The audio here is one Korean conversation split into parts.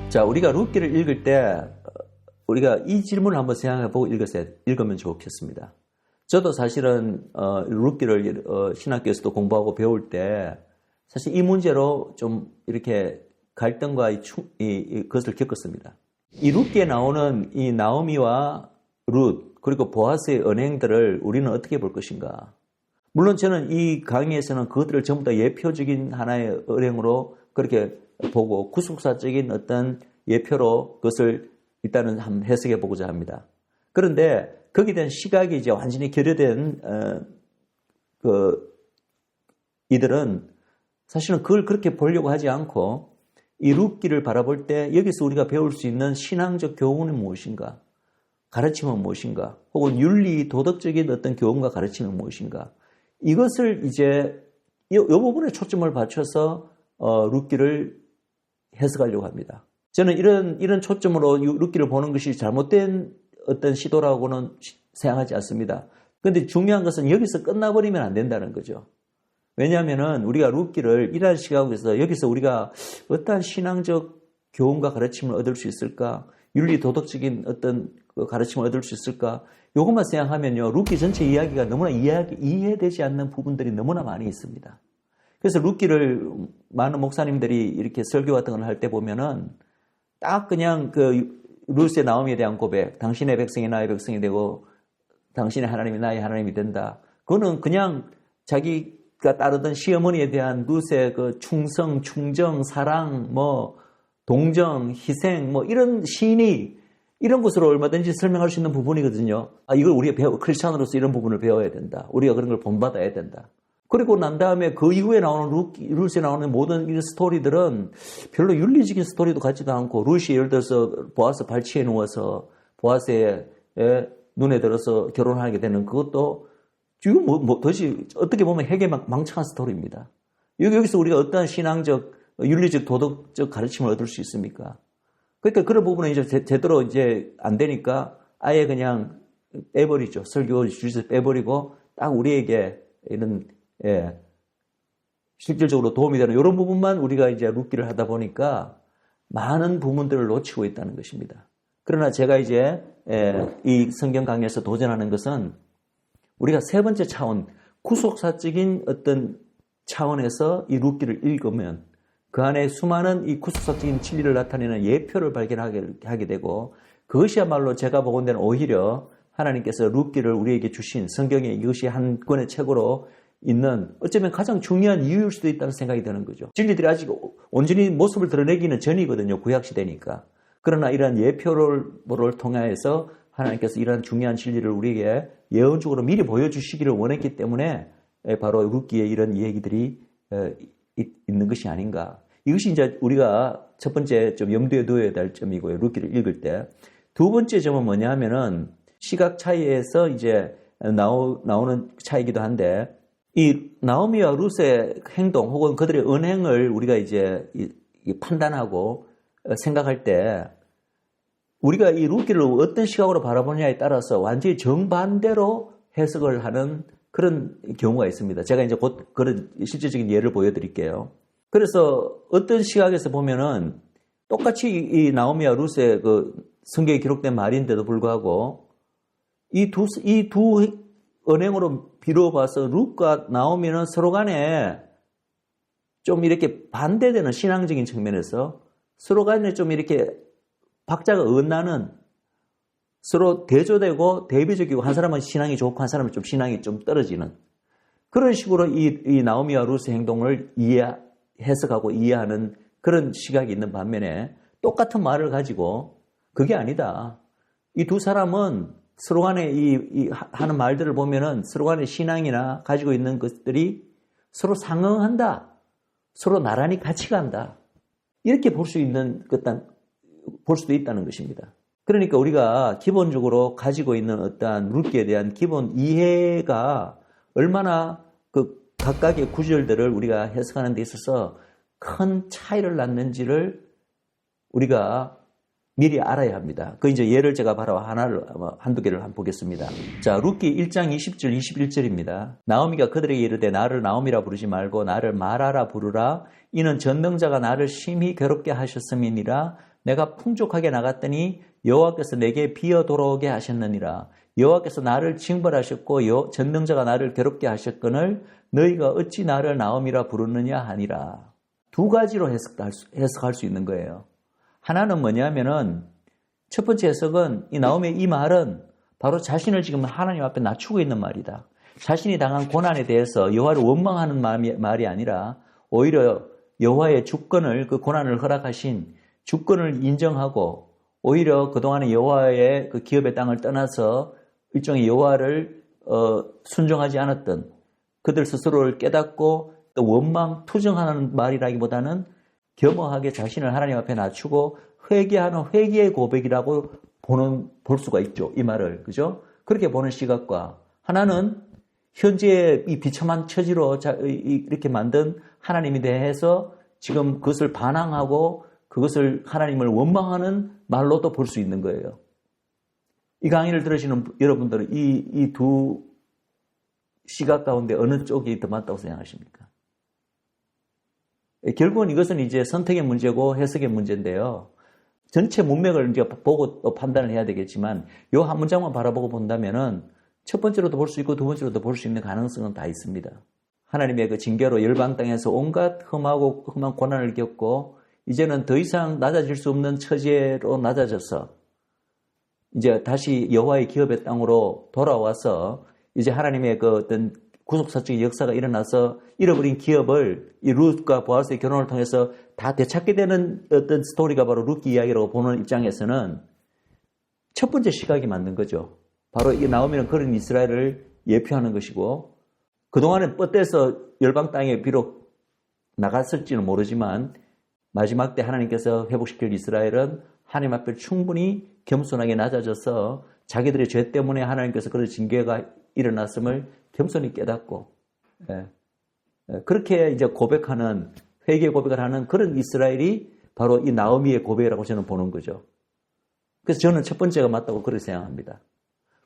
자, 우리가 룻기를 읽을 때 우리가 이 질문을 한번 생각해보고 읽으면 좋겠습니다. 저도 사실은 룻기를 신학교에서도 공부하고 배울 때 사실 이 문제로 좀 이렇게 갈등과 그것을 겪었습니다. 이 룻기에 나오는 이 나오미와 룻 그리고 보아스의 언행들을 우리는 어떻게 볼 것인가? 물론 저는 이 강의에서는 그것들을 전부 다 예표적인 하나의 언행으로 그렇게 보고 구속사적인 어떤 예표로 그것을 일단은 한번 해석해 보고자 합니다. 그런데 거기에 대한 시각이 이제 완전히 결여된 이들은 사실은 그걸 그렇게 보려고 하지 않고 이 룻기를 바라볼 때 여기서 우리가 배울 수 있는 신앙적 교훈은 무엇인가? 가르침은 무엇인가? 혹은 윤리 도덕적인 어떤 교훈과 가르침은 무엇인가? 이것을 이제 이 부분에 초점을 맞춰서 룻기를 해석하려고 합니다. 저는 이런 초점으로 룻기를 보는 것이 잘못된 어떤 시도라고는 생각하지 않습니다. 그런데 중요한 것은 여기서 끝나버리면 안 된다는 거죠. 왜냐하면은 우리가 룻기를 이러한 시각에서 여기서 우리가 어떠한 신앙적 교훈과 가르침을 얻을 수 있을까? 윤리 도덕적인 어떤 가르침을 얻을 수 있을까? 이것만 생각하면요, 룻기 전체 이야기가 너무나 이해되지 않는 부분들이 너무나 많이 있습니다. 그래서 룻기를 많은 목사님들이 이렇게 설교 같은 걸 할 때 보면은 딱 그냥 룻의 나오미에 대한 고백, 당신의 백성이 나의 백성이 되고 당신의 하나님이 나의 하나님이 된다. 그거는 그냥 자기가 따르던 시어머니에 대한 룻의 그 충성, 충정, 사랑, 동정, 희생, 이런 시인이 이런 것으로 얼마든지 설명할 수 있는 부분이거든요. 이걸 우리가 크리스찬으로서 이런 부분을 배워야 된다. 우리가 그런 걸 본받아야 된다. 그리고 난 다음에 그 이후에 나오는 룻에 나오는 모든 이런 스토리들은 별로 윤리적인 스토리도 같지도 않고, 룻이 예를 들어서 보아스 발치에 누워서 보아스의 눈에 들어서 결혼하게 되는 그것도 지금 도대체 어떻게 보면 핵에 망청한 스토리입니다. 여기서 우리가 어떠한 신앙적, 윤리적, 도덕적 가르침을 얻을 수 있습니까? 그러니까 그런 부분은 이제 제대로 이제 안 되니까 아예 그냥 빼버리죠. 설교 주제에서 빼버리고 딱 우리에게 이런 실질적으로 도움이 되는 이런 부분만 우리가 이제 룻기를 하다 보니까 많은 부분들을 놓치고 있다는 것입니다. 그러나 제가 이제 이 성경 강의에서 도전하는 것은 우리가 세 번째 차원, 구속사적인 어떤 차원에서 이 룻기를 읽으면 그 안에 수많은 이 구속사적인 진리를 나타내는 예표를 발견하게 되고, 그것이야말로 제가 보건대는 오히려 하나님께서 룻기를 우리에게 주신 성경에 이것이 한 권의 책으로 있는 어쩌면 가장 중요한 이유일 수도 있다는 생각이 드는 거죠. 진리들이 아직 온전히 모습을 드러내기는 전이거든요. 구약시대니까. 그러나 이러한 예표를 통해서 하나님께서 이러한 중요한 진리를 우리에게 예언적으로 미리 보여주시기를 원했기 때문에 바로 룻기에 이런 얘기들이 있는 것이 아닌가. 이것이 이제 우리가 첫 번째 좀 염두에 두어야 될 점이고요. 룻기를 읽을 때. 두 번째 점은 뭐냐 하면은 시각 차이에서 이제 나오는 차이기도 한데, 이 나오미와 룻의 행동 혹은 그들의 언행을 우리가 이제 판단하고 생각할 때 우리가 이 룻기를 어떤 시각으로 바라보느냐에 따라서 완전히 정반대로 해석을 하는 그런 경우가 있습니다. 제가 이제 곧 그런 실질적인 예를 보여드릴게요. 그래서 어떤 시각에서 보면은 똑같이 이 나오미와 룻의 그 성경에 기록된 말인데도 불구하고 이 두 언행으로 비로봐서 룻과 나오미는 서로 간에 좀 이렇게 반대되는 신앙적인 측면에서 서로 간에 좀 이렇게 박자가 엇나는, 서로 대조되고 대비적이고, 한 사람은 신앙이 좋고 한 사람은 좀 신앙이 좀 떨어지는 그런 식으로 이 나오미와 룻의 행동을 해석하고 이해하는 그런 시각이 있는 반면에, 똑같은 말을 가지고 그게 아니다. 이 두 사람은 서로 간에 하는 말들을 보면은 서로 간에 신앙이나 가지고 있는 것들이 서로 상응한다. 서로 나란히 같이 간다. 이렇게 볼 수도 있다는 것입니다. 그러니까 우리가 기본적으로 가지고 있는 어떠한 룻기에 대한 기본 이해가 얼마나 그 각각의 구절들을 우리가 해석하는 데 있어서 큰 차이를 낳는지를 우리가 미리 알아야 합니다. 그 이제 예를 제가 바로 한두 개를 한번 보겠습니다. 자, 룻기 1장 20절 21절입니다. 나오미가 그들에게 이르되 나를 나오미라 부르지 말고 나를 마라라 부르라. 이는 전능자가 나를 심히 괴롭게 하셨음이니라. 내가 풍족하게 나갔더니 여호와께서 내게 비어 돌아오게 하셨느니라. 여호와께서 나를 징벌하셨고 전능자가 나를 괴롭게 하셨거늘 너희가 어찌 나를 나옴이라 부르느냐 하니라. 두 가지로 해석할 수 있는 거예요. 하나는 뭐냐면은 첫 번째 해석은 이 나오미의 이 말은 바로 자신을 지금 하나님 앞에 낮추고 있는 말이다. 자신이 당한 고난에 대해서 여호와를 원망하는 말이 아니라 오히려 여호와의 주권을, 그 고난을 허락하신 주권을 인정하고 오히려 그동안의 여호와의 그 기업의 땅을 떠나서 일종의 여호와를 순종하지 않았던 그들 스스로를 깨닫고 또 원망, 투정하는 말이라기보다는 겸허하게 자신을 하나님 앞에 낮추고 회개하는 회개의 고백이라고 볼 수가 있죠. 이 말을. 그죠? 그렇게 보는 시각과 하나는 현재 이 비참한 처지로 이렇게 만든 하나님에 대해서 지금 그것을 반항하고 그것을 하나님을 원망하는 말로도 볼 수 있는 거예요. 이 강의를 들으시는 여러분들은 이 두 시각 가운데 어느 쪽이 더 맞다고 생각하십니까? 결국은 이것은 이제 선택의 문제고 해석의 문제인데요. 전체 문맥을 이제 보고 또 판단을 해야 되겠지만 이 한 문장만 바라보고 본다면은 첫 번째로도 볼 수 있고 두 번째로도 볼 수 있는 가능성은 다 있습니다. 하나님의 그 징계로 열방 땅에서 온갖 험한 고난을 겪고 이제는 더 이상 낮아질 수 없는 처지로 낮아져서 이제 다시 여호와의 기업의 땅으로 돌아와서 이제 하나님의 그 어떤 구속사적인 역사가 일어나서 잃어버린 기업을 이 룻과 보아스의 결혼을 통해서 다 되찾게 되는 어떤 스토리가 바로 룻기 이야기라고 보는 입장에서는 첫 번째 시각이 맞는 거죠. 바로 이 나오미는 그런 이스라엘을 예표하는 것이고 그동안은 뻗대서 열방 땅에 비록 나갔을지는 모르지만 마지막 때 하나님께서 회복시킬 이스라엘은 하나님 앞에 충분히 겸손하게 낮아져서 자기들의 죄 때문에 하나님께서 그런 징계가 일어났음을 겸손히 깨닫고 그렇게 이제 고백하는 회개 고백을 하는 그런 이스라엘이 바로 이 나오미의 고백이라고 저는 보는 거죠. 그래서 저는 첫 번째가 맞다고 그렇게 생각합니다.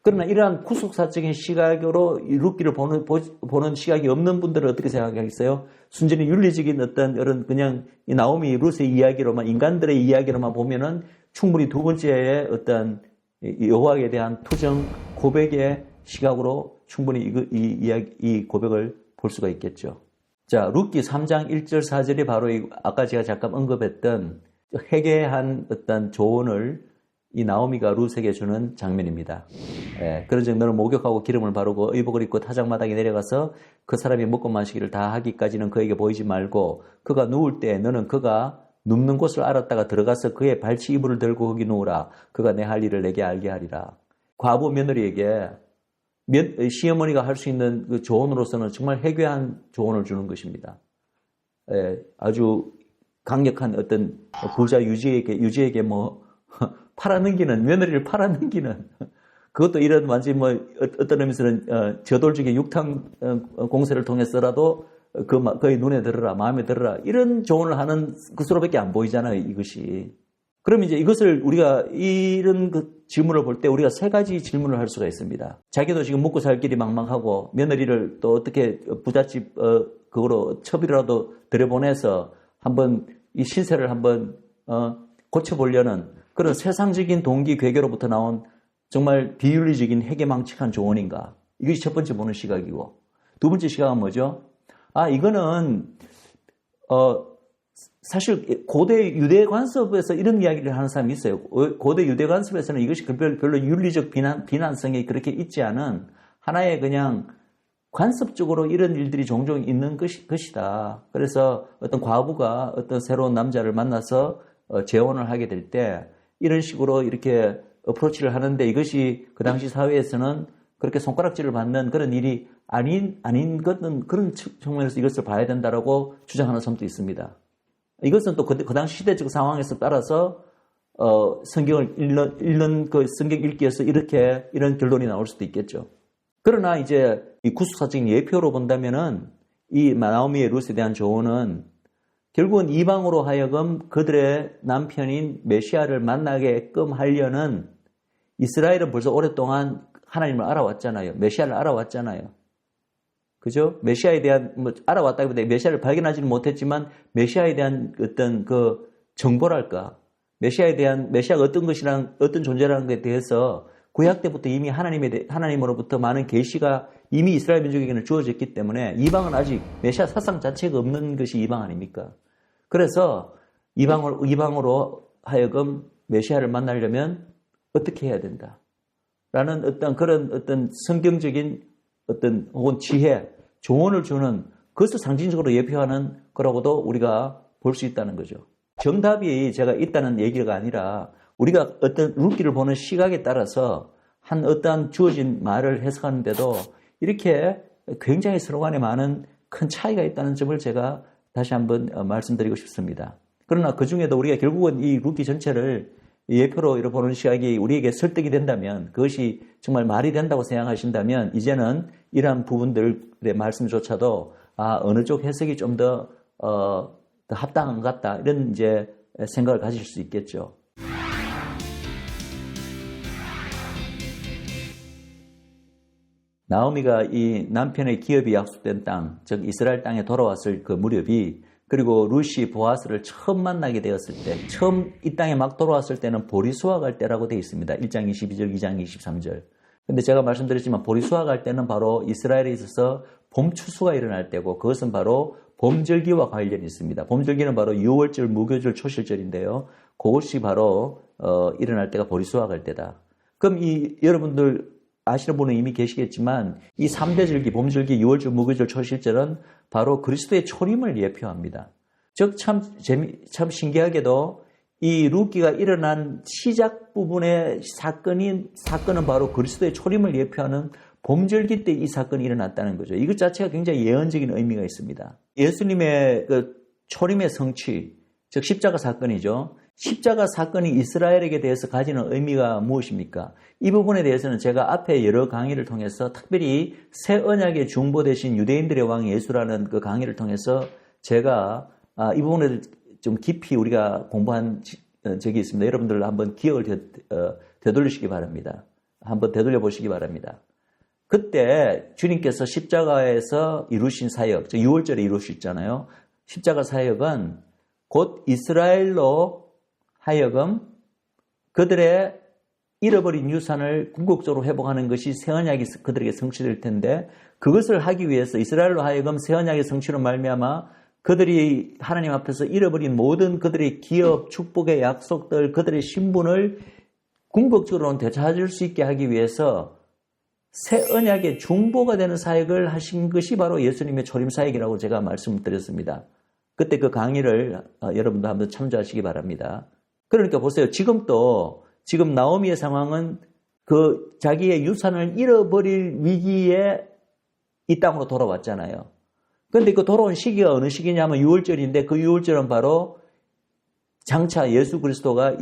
그러나 이러한 구속사적인 시각으로 이 룻기를 보는 시각이 없는 분들은 어떻게 생각하겠어요? 순전히 윤리적인 어떤 이런 그냥 이 나오미 룻의 이야기로만 인간들의 이야기로만 보면은 충분히 두 번째의 어떤 여호와에 대한 투정 고백의 시각으로 충분히 이 고백을 볼 수가 있겠죠. 자, 룻기 3장 1절 4절이 바로 아까 제가 잠깐 언급했던 회개한 어떤 조언을 이 나오미가 룻에게 주는 장면입니다. 그런즉 너를 목욕하고 기름을 바르고 의복을 입고 타작마당에 내려가서 그 사람이 먹고 마시기를 다 하기까지는 그에게 보이지 말고 그가 누울 때 너는 그가 눕는 곳을 알았다가 들어가서 그의 발치 이불을 들고 거기 누우라. 그가 내 할 일을 내게 알게 하리라. 과부 며느리에게 시어머니가 할 수 있는 그 조언으로서는 정말 해괴한 조언을 주는 것입니다. 아주 강력한 어떤 부자 유지에게 뭐 팔아넘기는, 며느리를 팔아넘기는, 그것도 이런 완전히 뭐 어떤 의미에서는 저돌적인 육탕 공세를 통해서라도 그의 눈에 들어라, 마음에 들어라, 이런 조언을 하는 것으로밖에 안 보이잖아요, 이것이. 그럼 이제 이것을 우리가 이런 그 질문을 볼 때 우리가 세 가지 질문을 할 수가 있습니다. 자기도 지금 먹고 살 길이 막막하고 며느리를 또 어떻게 부잣집 그거로 첩이라도 들여보내서 한번 이 신세를 한번 고쳐보려는 그런 세상적인 동기 괴계로부터 나온 정말 비윤리적인 해괴망측한 조언인가? 이것이 첫 번째 보는 시각이고 두 번째 시각은 뭐죠? 이거는 사실 고대 유대 관습에서 이런 이야기를 하는 사람이 있어요. 고대 유대 관습에서는 이것이 별로 윤리적 비난성이 그렇게 있지 않은 하나의 그냥 관습적으로 이런 일들이 종종 있는 것이다. 그래서 어떤 과부가 어떤 새로운 남자를 만나서 재혼을 하게 될 때 이런 식으로 이렇게 어프로치를 하는데 이것이 그 당시 사회에서는 그렇게 손가락질을 받는 그런 일이 아닌 것은 그런 측면에서 이것을 봐야 된다라고 주장하는 사람도 있습니다. 이것은 또 그 당시 시대적 상황에서 따라서 성경을 읽는 그 성경 읽기에서 이런 결론이 나올 수도 있겠죠. 그러나 이제 이 구속사적인 예표로 본다면은 이 나오미의 룻에 대한 조언은 결국은 이방으로 하여금 그들의 남편인 메시아를 만나게끔 하려는 이스라엘은 벌써 오랫동안 하나님을 알아왔잖아요. 메시아를 알아왔잖아요. 그죠? 메시아에 대한, 알아왔다기보다 메시아를 발견하지는 못했지만 메시아에 대한 어떤 그 정보랄까, 메시아에 대한, 메시아가 어떤 것이란, 어떤 존재라는 것에 대해서 구약 때부터 이미 하나님으로부터 많은 계시가 이미 이스라엘 민족에게는 주어졌기 때문에 이방은 아직 메시아 사상 자체가 없는 것이 이방 아닙니까? 그래서 이방으로 하여금 메시아를 만나려면 어떻게 해야 된다? 라는 그런 성경적인 혹은 지혜, 조언을 주는 그것을 상징적으로 예표하는 거라고도 우리가 볼 수 있다는 거죠. 정답이 제가 있다는 얘기가 아니라 우리가 어떤 룻기를 보는 시각에 따라서 어떠한 주어진 말을 해석하는데도 이렇게 굉장히 서로 간에 많은 큰 차이가 있다는 점을 제가 다시 한번 말씀드리고 싶습니다. 그러나 그 중에도 우리가 결국은 이 룻기 전체를 예표로 보는 시각이 우리에게 설득이 된다면, 그것이 정말 말이 된다고 생각하신다면 이제는 이러한 부분들의 말씀조차도 어느 쪽 해석이 좀 더 합당한 것 같다, 이런 이제 생각을 가질 수 있겠죠. 나오미가 이 남편의 기업이 약속된 땅, 즉 이스라엘 땅에 돌아왔을 그 무렵이, 그리고 룻이 보아스를 처음 만나게 되었을 때, 처음 이 땅에 막 돌아왔을 때는 보리 수확할 때라고 되어 있습니다. 1장 22절, 2장 23절. 근데 제가 말씀드렸지만 보리 수확할 때는 바로 이스라엘에 있어서 봄 추수가 일어날 때고, 그것은 바로 봄절기와 관련이 있습니다. 봄절기는 바로 6월절, 무교절, 초실절인데요. 그것이 바로 일어날 때가 보리 수확할 때다. 그럼 여러분들 아시는 분은 이미 계시겠지만 이 3대 절기, 봄절기, 6월절, 무교절, 초실절은 바로 그리스도의 초림을 예표합니다. 즉 참 신기하게도 이 룻기가 일어난 시작 부분의 사건은 바로 그리스도의 초림을 예표하는 봄절기 때 이 사건이 일어났다는 거죠. 이것 자체가 굉장히 예언적인 의미가 있습니다. 예수님의 그 초림의 성취, 즉 십자가 사건이죠. 십자가 사건이 이스라엘에게 대해서 가지는 의미가 무엇입니까? 이 부분에 대해서는 제가 앞에 여러 강의를 통해서, 특별히 새 언약의 중보 되신 유대인들의 왕 예수라는 그 강의를 통해서 제가 이 부분에 좀 깊이 우리가 공부한 적이 있습니다. 여러분들 한번 기억을 되돌리시기 바랍니다. 한번 되돌려 보시기 바랍니다. 그때 주님께서 십자가에서 이루신 사역, 즉 6월절에 이루셨잖아요. 십자가 사역은 곧 이스라엘로 하여금 그들의 잃어버린 유산을 궁극적으로 회복하는 것이 새 언약이 그들에게 성취될 텐데, 그것을 하기 위해서 이스라엘로 하여금 새 언약의 성취로 말미암아 그들이 하나님 앞에서 잃어버린 모든 그들의 기업, 축복의 약속들, 그들의 신분을 궁극적으로는 되찾을 수 있게 하기 위해서 새 언약의 중보가 되는 사역을 하신 것이 바로 예수님의 초림 사역이라고 제가 말씀드렸습니다. 그때 그 강의를 여러분도 한번 참조하시기 바랍니다. 그러니까 보세요. 지금 나오미의 상황은 그 자기의 유산을 잃어버릴 위기에 이 땅으로 돌아왔잖아요. 그런데 그 돌아온 시기가 어느 시기냐면 6월절인데, 그 6월절은 바로 장차 예수 그리스도가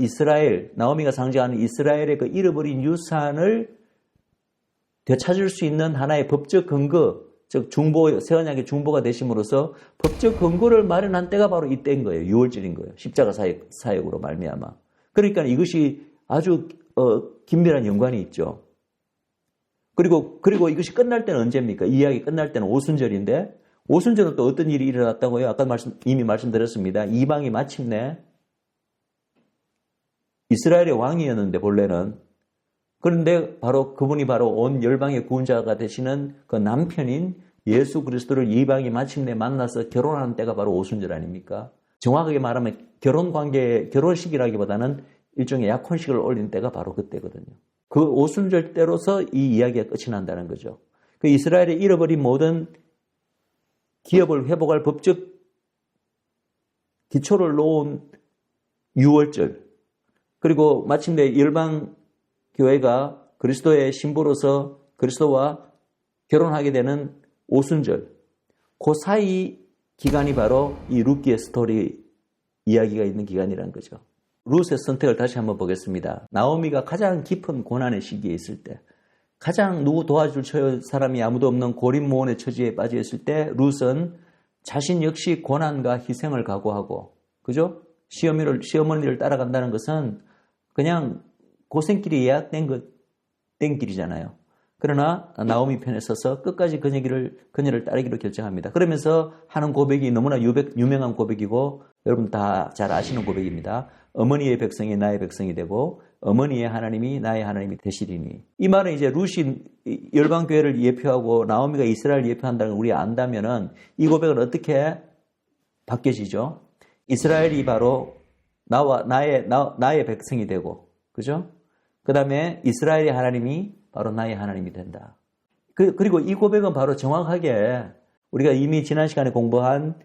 나오미가 상징하는 이스라엘의 그 잃어버린 유산을 되찾을 수 있는 하나의 법적 근거, 즉 새 언약의 중보가 되심으로써 법적 근거를 마련한 때가 바로 이때인 거예요. 6월절인 거예요. 십자가 사역으로 말미암아. 그러니까 이것이 아주 긴밀한 연관이 있죠. 그리고 이것이 끝날 때는 언제입니까? 이 이야기 끝날 때는 오순절인데, 오순절은 또 어떤 일이 일어났다고요? 아까 이미 말씀드렸습니다. 이방이 마침내 이스라엘의 왕이었는데, 본래는. 그런데 그분이 바로 온 열방의 구원자가 되시는 그 남편인 예수 그리스도를 이방이 마침내 만나서 결혼하는 때가 바로 오순절 아닙니까? 정확하게 말하면 결혼식이라기보다는 일종의 약혼식을 올린 때가 바로 그때거든요. 그 오순절 때로서 이 이야기가 끝이 난다는 거죠. 그 이스라엘이 잃어버린 모든 기업을 회복할 법적 기초를 놓은 6월절, 그리고 마침내 열방 교회가 그리스도의 신부로서 그리스도와 결혼하게 되는 오순절, 그 사이 기간이 바로 이 룻기의 스토리 이야기가 있는 기간이라는 거죠. 룻의 선택을 다시 한번 보겠습니다. 나오미가 가장 깊은 고난의 시기에 있을 때, 가장 누구 도와줄 사람이 아무도 없는 고립무원의 처지에 빠져 있을 때, 룻은 자신 역시 고난과 희생을 각오하고, 그죠? 시어머니를 따라간다는 것은 그냥 고생길이 예약된 길이잖아요. 그러나 나오미 편에 서서 끝까지 그녀를 따르기로 결정합니다. 그러면서 하는 고백이 너무나 유명한 고백이고 여러분 다 잘 아시는 고백입니다. 어머니의 백성이 나의 백성이 되고 어머니의 하나님이 나의 하나님이 되시리니. 이 말은 이제 룻이 열방교회를 예표하고 나오미가 이스라엘을 예표한다는 걸 우리가 안다면은 이 고백은 어떻게 바뀌어지죠? 이스라엘이 바로 나의 백성이 되고, 그죠? 그 다음에 이스라엘의 하나님이 바로 나의 하나님이 된다. 그리고 이 고백은 바로 정확하게 우리가 이미 지난 시간에 공부한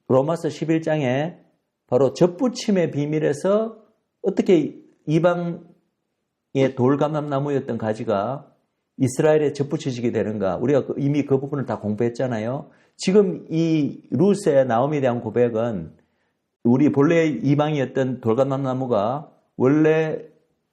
로마서 11장에 바로 젖붙임의 비밀에서 어떻게 이방의 돌감람나무였던 가지가 이스라엘에 젖붙여지게 되는가. 우리가 이미 그 부분을 다 공부했잖아요. 지금 이 룻의 나오미에 대한 고백은 우리 본래 이방이었던 돌감람나무가 원래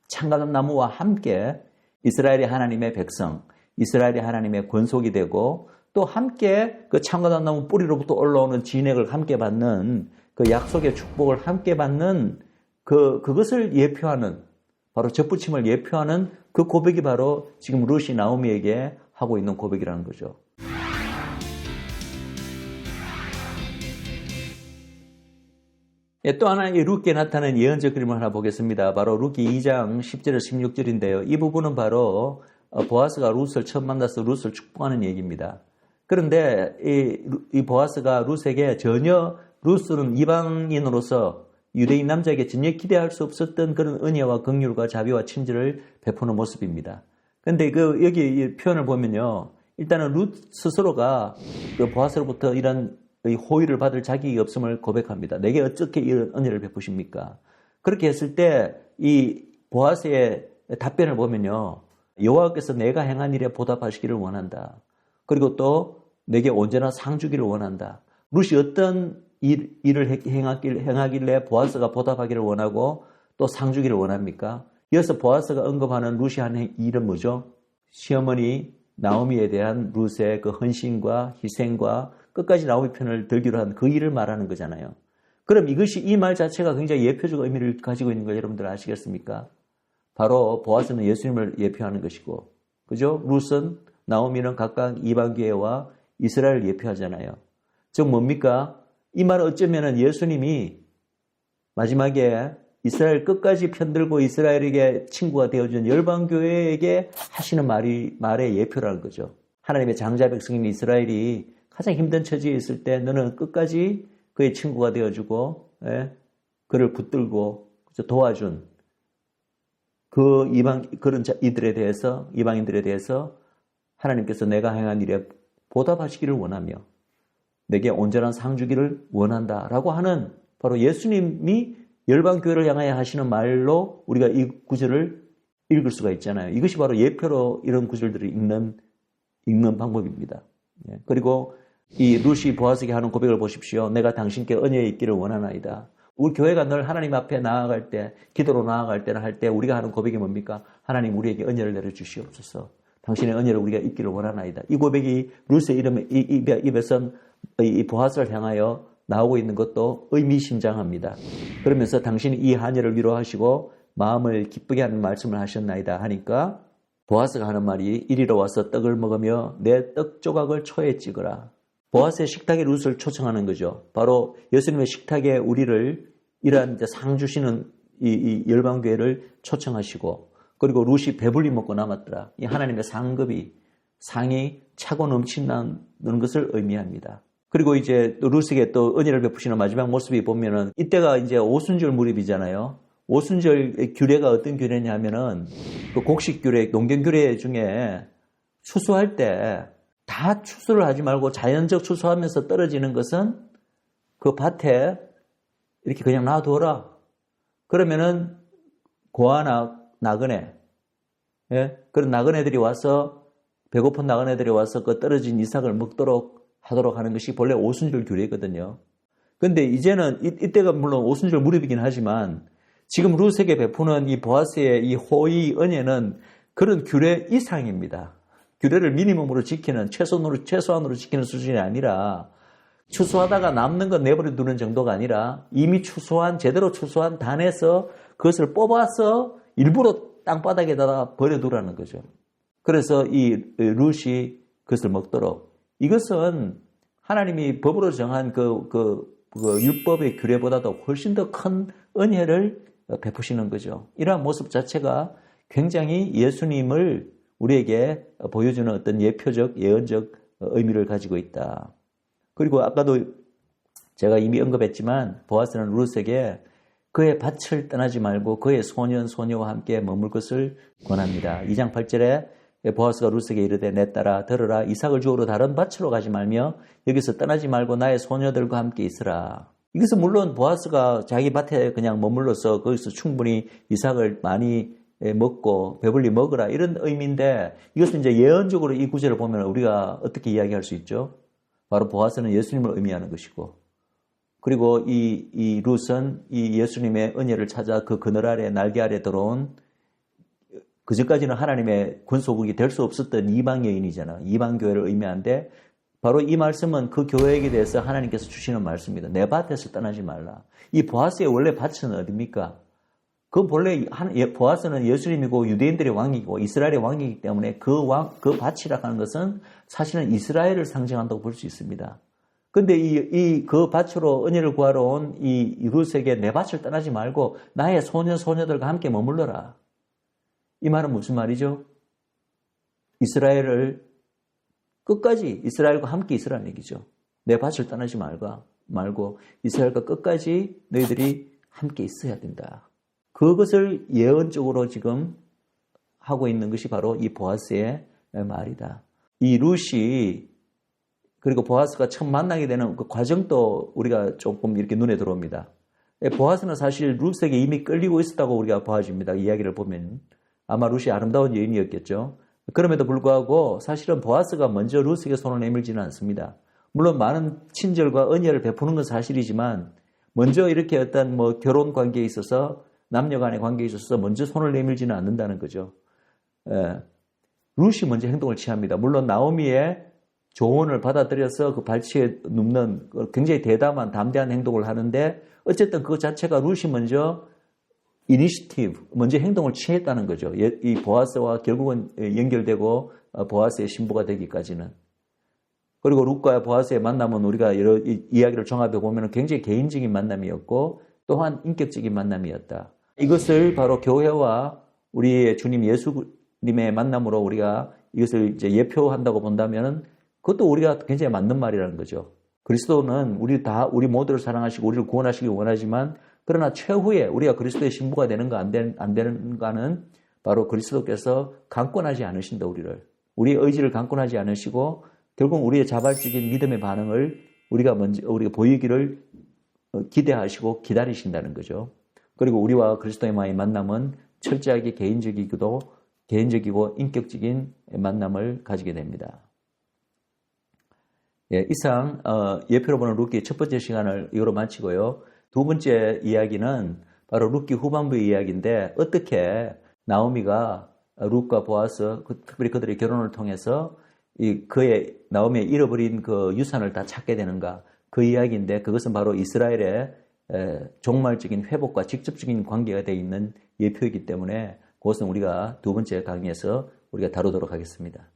참감람나무와 함께 이스라엘의 하나님의 백성, 이스라엘의 하나님의 권속이 되고 또 함께 그 참감람나무 뿌리로부터 올라오는 진액을 함께 받는 그 약속의 축복을 함께 받는 그것을 예표하는 바로 젖붙임을 예표하는 그 고백이 바로 지금 룻이 나오미에게 하고 있는 고백이라는 거죠. 또 하나 이 룻기에 나타나는 예언적 그림을 하나 보겠습니다. 바로 룻기 2장 10절에서 16절인데요. 이 부분은 바로 보아스가 룻을 처음 만나서 룻을 축복하는 얘기입니다. 그런데 이 보아스가 룻에게 전혀 룻은 이방인으로서 유대인 남자에게 전혀 기대할 수 없었던 그런 은혜와 긍휼과 자비와 친절을 베푸는 모습입니다. 그런데 여기 이 표현을 보면요. 일단은 룻 스스로가 그 보아스로부터 이런 호의를 받을 자격이 없음을 고백합니다. 내게 어떻게 이런 은혜를 베푸십니까? 그렇게 했을 때 이 보아스의 답변을 보면요. 여호와께서 내가 행한 일에 보답하시기를 원한다. 그리고 또 내게 언제나 상 주기를 원한다. 룻이 어떤 일을 행하길래 보아스가 보답하기를 원하고 또 상 주기를 원합니까? 이어서 보아스가 언급하는 룻이 한 일은 뭐죠? 시어머니 나오미에 대한 룻의 그 헌신과 희생과 끝까지 나오미 편을 들기로 한 그 일을 말하는 거잖아요. 그럼 이 말 자체가 굉장히 예표적 의미를 가지고 있는 걸 여러분들 아시겠습니까? 바로 보아스는 예수님을 예표하는 것이고, 그죠? 룻은 나오미는 각각 이방교회와 이스라엘을 예표하잖아요. 즉 뭡니까? 이 말은 어쩌면은 예수님이 마지막에 이스라엘 끝까지 편들고 이스라엘에게 친구가 되어준 열방교회에게 하시는 말의 예표라는 거죠. 하나님의 장자 백성인 이스라엘이 가장 힘든 처지에 있을 때 너는 끝까지 그의 친구가 되어주고 그를 붙들고 도와준 그런 이방인들에 대해서 하나님께서 내가 행한 일에 보답하시기를 원하며 내게 온전한 상 주기를 원한다라고 하는 바로 예수님이 열방교회를 향하여 하시는 말로 우리가 이 구절을 읽을 수가 있잖아요. 이것이 바로 예표로 이런 구절들을 읽는 방법입니다. 그리고 이 룻이 보아스에게 하는 고백을 보십시오. 내가 당신께 은혜에 있기를 원하나이다. 우리 교회가 늘 하나님 앞에 나아갈 때, 기도로 나아갈 때나 할 때 우리가 하는 고백이 뭡니까? 하나님 우리에게 은혜를 내려주시옵소서. 당신의 은혜를 우리가 있기를 원하나이다. 이 고백이 룻의 입에서 이 보아스를 향하여 나오고 있는 것도 의미심장합니다. 그러면서 당신이 이 한여를 위로하시고 마음을 기쁘게 하는 말씀을 하셨나이다 하니까 보아스가 하는 말이 이리로 와서 떡을 먹으며 내 떡 조각을 초에 찍으라. 보아스의 식탁에 룻을 초청하는 거죠. 바로 예수님의 식탁에 우리를 이러한 상 주시는 이 열방교회를 초청하시고 그리고 룻이 배불리 먹고 남았더라. 이 하나님의 상이 차고 넘치는 것을 의미합니다. 그리고 이제 또 룻에게 또 은혜를 베푸시는 마지막 모습이 보면은 이때가 이제 오순절 무렵이잖아요. 오순절 규례가 어떤 규례냐면은 그 곡식 규례, 농경 규례 중에 추수할 때 다 추수를 하지 말고 자연적 추수하면서 떨어지는 것은 그 밭에 이렇게 그냥 놔둬라. 그러면은 고아나 나그네, 그런 나그네들이 와서 배고픈 나그네들이 와서 그 떨어진 이삭을 먹도록 하도록 하는 것이 본래 오순절 규례거든요. 근데 이제는 이때가 물론 오순절 무렵이긴 하지만 지금 룻에게 베푸는 이 보아스의 이 호의 은혜는 그런 규례 이상입니다. 규례를 미니멈으로 지키는 최소한으로 지키는 수준이 아니라 추수하다가 남는 건 내버려 두는 정도가 아니라 이미 제대로 추수한 단에서 그것을 뽑아서 일부러 땅바닥에다가 버려두라는 거죠. 그래서 이 룻이 그것을 먹도록. 이것은 하나님이 법으로 정한 그 율법의 규례보다도 훨씬 더 큰 은혜를 베푸시는 거죠. 이러한 모습 자체가 굉장히 예수님을 우리에게 보여주는 어떤 예표적, 예언적 의미를 가지고 있다. 그리고 아까도 제가 이미 언급했지만 보아스는 룻에게 그의 밭을 떠나지 말고 그의 소년, 소녀와 함께 머물 것을 권합니다. 2장 8절에 보아스가 룻에게 이르되 내 딸아 들으라 이삭을 주우러 다른 밭으로 가지 말며 여기서 떠나지 말고 나의 소녀들과 함께 있으라. 이것은 물론 보아스가 자기 밭에 그냥 머물러서 거기서 충분히 이삭을 많이 먹고 배불리 먹으라 이런 의미인데 이것은 이제 예언적으로 이 구절을 보면 우리가 어떻게 이야기할 수 있죠? 바로 보아스는 예수님을 의미하는 것이고 그리고 이 룻은 이 예수님의 은혜를 찾아 그 그늘 아래 날개 아래 들어온 그전까지는 하나님의 군소국이 될 수 없었던 이방 여인이잖아. 이방 교회를 의미하는데 바로 이 말씀은 그 교회에게 대해서 하나님께서 주시는 말씀입니다. 내 밭에서 떠나지 말라. 이 보아스의 원래 밭은 어디입니까? 그 본래 보아스는 예수님이고 유대인들의 왕이고 이스라엘의 왕이기 때문에 그 밭이라 하는 것은 사실은 이스라엘을 상징한다고 볼 수 있습니다. 근데 그 밭으로 은혜를 구하러 온 이 룻에게 내 밭을 떠나지 말고 나의 소녀들과 함께 머물러라. 이 말은 무슨 말이죠? 이스라엘을 끝까지 이스라엘과 함께 있으라는 얘기죠. 내 밭을 떠나지 말고 이스라엘과 끝까지 너희들이 함께 있어야 된다. 그것을 예언적으로 지금 하고 있는 것이 바로 이 보아스의 말이다. 이 룻이 그리고 보아스가 처음 만나게 되는 그 과정도 우리가 조금 이렇게 눈에 들어옵니다. 보아스는 사실 룻에게 이미 끌리고 있었다고 우리가 보아집니다. 이야기를 보면. 아마 룻이 아름다운 여인이었겠죠. 그럼에도 불구하고 사실은 보아스가 먼저 룻에게 손을 내밀지는 않습니다. 물론 많은 친절과 은혜를 베푸는 건 사실이지만 먼저 이렇게 어떤 결혼 관계에 있어서 남녀 간의 관계에 있어서 먼저 손을 내밀지는 않는다는 거죠. 룻이 먼저 행동을 취합니다. 물론 나오미의 조언을 받아들여서 그 발치에 눕는 굉장히 대담한 담대한 행동을 하는데 어쨌든 그 자체가 룻이 먼저 이니시티브, 먼저 행동을 취했다는 거죠. 이 보아스와 결국은 연결되고 보아스의 신부가 되기까지는. 그리고 룻과 보아스의 만남은 우리가 여러 이야기를 종합해 보면 굉장히 개인적인 만남이었고 또한 인격적인 만남이었다. 이것을 바로 교회와 우리의 주님 예수님의 만남으로 우리가 이것을 이제 예표한다고 본다면 그것도 우리가 굉장히 맞는 말이라는 거죠. 그리스도는 우리 모두를 사랑하시고 우리를 구원하시기 원하지만 그러나 최후에 우리가 그리스도의 신부가 되는가 안 되는가는 바로 그리스도께서 강권하지 않으신다 우리를. 우리의 의지를 강권하지 않으시고 결국 우리의 자발적인 믿음의 반응을 우리가 보이기를 기대하시고 기다리신다는 거죠. 그리고 우리와 그리스도의 만남은 철저하게 개인적이고 인격적인 만남을 가지게 됩니다. 이상 예표로 보는 룻기 첫 번째 시간을 이거로 마치고요. 두 번째 이야기는 바로 룻기 후반부의 이야기인데 어떻게 나오미가 룻과 보아스, 특별히 그들의 결혼을 통해서 나오미의 잃어버린 그 유산을 다 찾게 되는가 그 이야기인데 그것은 바로 이스라엘의 종말적인 회복과 직접적인 관계가 되어 있는 예표이기 때문에 그것은 우리가 두 번째 강의에서 우리가 다루도록 하겠습니다.